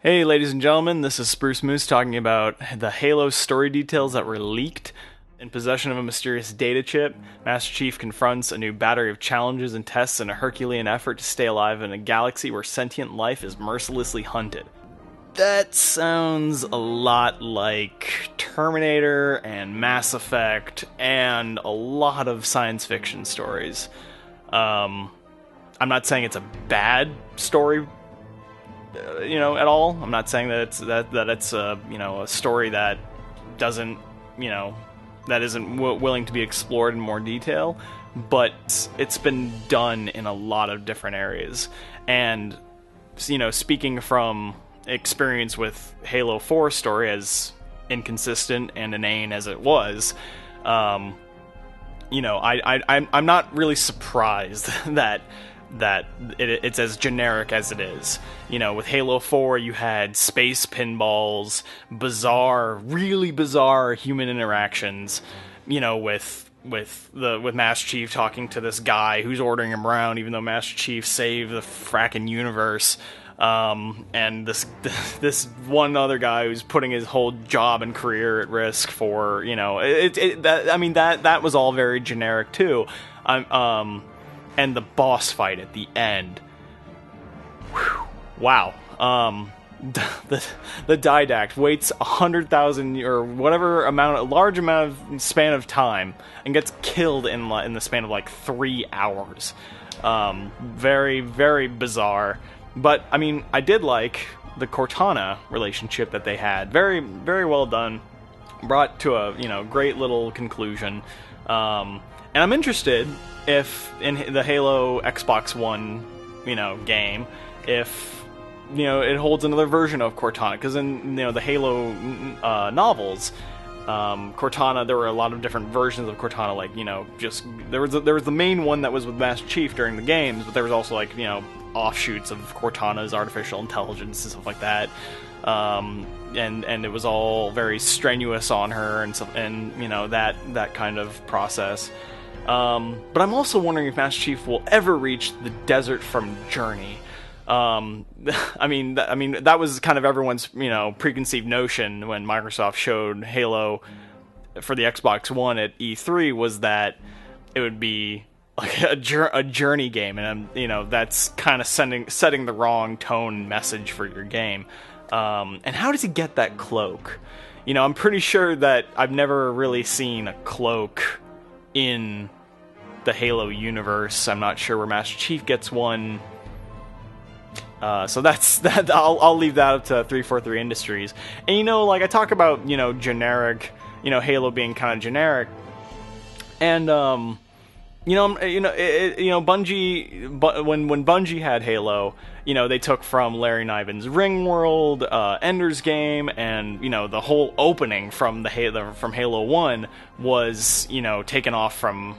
Hey, ladies and gentlemen, this is Spruce Moose talking about the Halo story details that were leaked. In possession of a mysterious data chip, Master Chief confronts a new battery of challenges and tests in a Herculean effort to stay alive in a galaxy where sentient life is mercilessly hunted. That sounds a lot like Terminator and Mass Effect and a lot of science fiction stories. I'm not saying it's a bad story, at all. I'm not saying that it's a story that doesn't, that isn't willing to be explored in more detail, but it's been done in a lot of different areas. And speaking from experience with Halo 4 story, as inconsistent and inane as it was, I'm not really surprised that it's as generic as it is. With Halo 4, you had space pinballs, really bizarre human interactions, with Master Chief talking to this guy who's ordering him around, even though Master Chief saved the fracking universe, and this one other guy who's putting his whole job and career at risk for, that was all very generic too. And the boss fight at the end. Whew, wow. The Didact waits 100,000 or whatever large amount of span of time and gets killed in the span of like 3 hours. Very, very bizarre. But I did like the Cortana relationship that they had. Very, very well done. Brought to a great little conclusion. And I'm interested if in the Halo Xbox One, game, if it holds another version of Cortana, because in the Halo novels, Cortana, there were a lot of different versions of Cortana. Like there was the main one that was with Master Chief during the games, but there was also offshoots of Cortana's artificial intelligence and stuff like that. And it was all very strenuous on her and stuff, and that kind of process. But I'm also wondering if Master Chief will ever reach the desert from Journey. That was kind of everyone's, preconceived notion when Microsoft showed Halo for the Xbox One at E3, was that it would be like a Journey game, and that's kind of setting the wrong tone message for your game. And how does he get that cloak? I'm pretty sure that I've never really seen a cloak in the Halo universe. I'm not sure where Master Chief gets one. So that's that. I'll leave that up to 343 Industries. And I talk about generic, Halo being kind of generic, and Bungie. But when Bungie had Halo, they took from Larry Niven's Ringworld, Ender's Game, and the whole opening from from Halo 1 was taken off from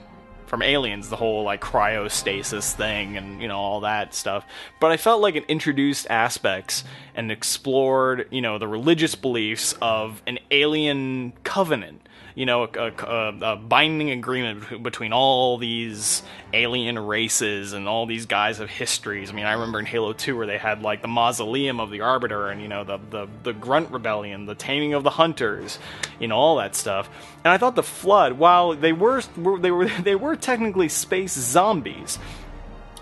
Aliens, the whole cryostasis thing and all that stuff. But I felt like it introduced aspects and explored the religious beliefs of an alien covenant, a binding agreement between all these alien races and all these guys of histories. I remember in Halo 2 where they had the Mausoleum of the Arbiter and the Grunt Rebellion, the Taming of the Hunters, all that stuff. And I thought the Flood, while they were technically space zombies,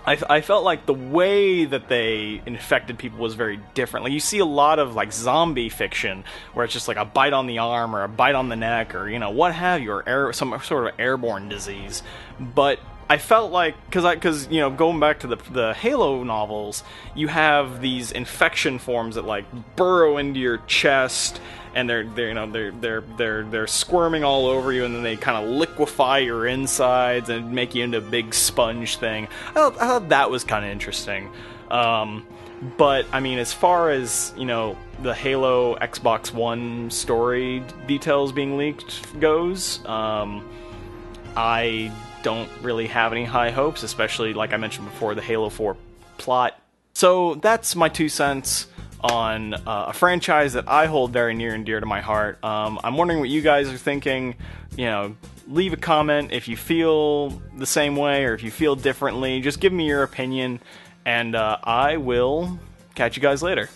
I felt like the way that they infected people was very different. You see a lot of zombie fiction where it's just a bite on the arm or a bite on the neck or what have you, or some sort of airborne disease. But I felt like, because going back to the Halo novels, you have these infection forms that burrow into your chest, and they're squirming all over you, and then they kind of liquefy your insides and make you into a big sponge thing. I thought that was kind of interesting. But as far as the Halo Xbox One story details being leaked goes, I don't really have any high hopes, especially like I mentioned before, the Halo 4 plot. So that's my 2 cents on a franchise that I hold very near and dear to my heart. I'm wondering what you guys are thinking. Leave a comment if you feel the same way or if you feel differently. Just give me your opinion, and I will catch you guys later.